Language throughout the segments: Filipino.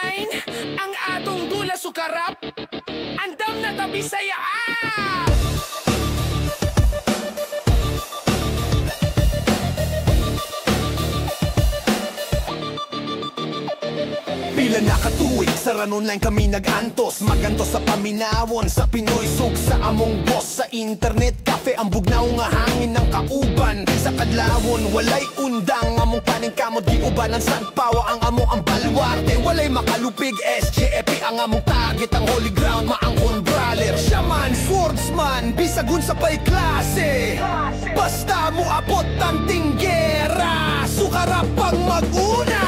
online ang atong dula sukarap. Andam na tabi saya. Pila nakatuig, sa ran online kami nagantos. Magantos sa paminawon, sa Pinoy sug sa among boss. Sa internet cafe, ang bugnaw nga hangin ng kauban. Sa kadlawon, walay undang, among paning kamot giubanan. San pawa ang among ang balwarte, walay makalupig. SJFP ang among target, ang holy ground, maangkon brawler. Shaman, swordsman, bisagun sa pay klase. Basta mo abot ang tinggera, sukarap pang maguna.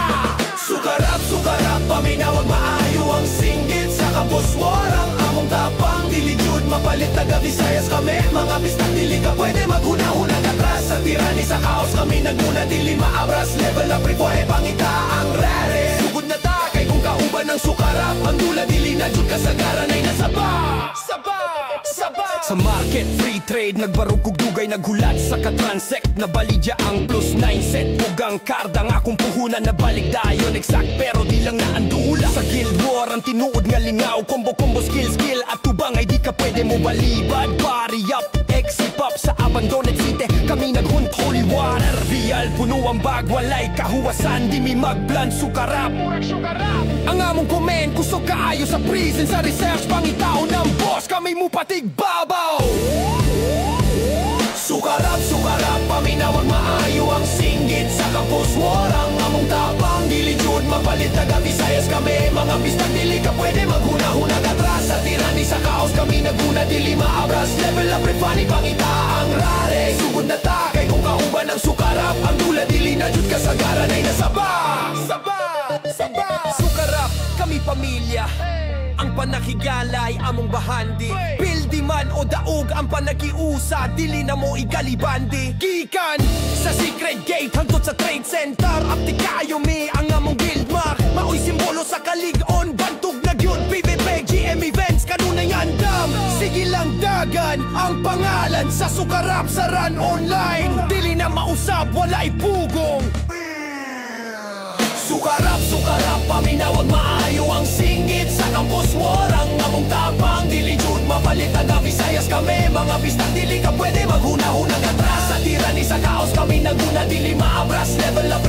Sukarap, paminawag maayo ang singgit. Sa kabuswarang among tapang dilijud, mapalit taga Visayas kami. Mga bistang dili ka pwede maghuna-huna katras. Sa tirani sa kaos kami nagmuna, dili maabras. Level up rebuhay pangita ang rare. Sugod na ta kay kung kauban ng sukarap. Ang dula dili na jud kasagaran ay nasaba. Sa market, free trade, nagbarog kog dugay, naghulat sa katransect. Nabalidya ang plus 9 set, pugang karda nga kung puhunan. Nabalik dayon exact pero di lang naandula. Sa guild war, ang tinuod nga lingaw, combo skill at tubang ay di ka pwede mo balibad. Body up, exit pop sa abandoned city, kami naghunt holy water. Vial, puno ang bag, walay kahuwasan, di mi magplan sukarap. Ang among comment, kusog kaayo sa prison. Sa research, pangitaon ng boss, kami mo patig babaw. Sukarap, paminawag maayo ang singgit. Sa campus war ang among tapang dilijud, mapalit taga Visayas kami. Mga bistang dili ka pwede maghuna-huna katras. Sa tirani sa kaos kami naguna, dili maabras. Level up refani pangita ang rare. Sugod na ta kay kung kauban ng sukarap. Ang dula dili na jud kasagaran ay nasaba. Sukarap, kami pamilya. Ang panakigalay, among bahandi. Pildi man o daog, ang panakiusa, dili na mo igalibandi. Gikan sa secret gate, hangtod sa trade center. Apti kayo mi, ang among guild mark. Maoy simbolo sa kalig-on, bantog na gyud. PVP, GM events, kanunay andam. Sige lang dagan, ang pangalan sa sukarap sa run online. Dili na mausap, walay pugong. Sukarap, paminawag maayo ang singgit. Sa campus war ang among tapang dilijud, mapalit taga Visayas kami. Mga bistang dili ka pwede maghuna-huna katras. Sa tirani sa kaos kami naguna, dili maabras. Level up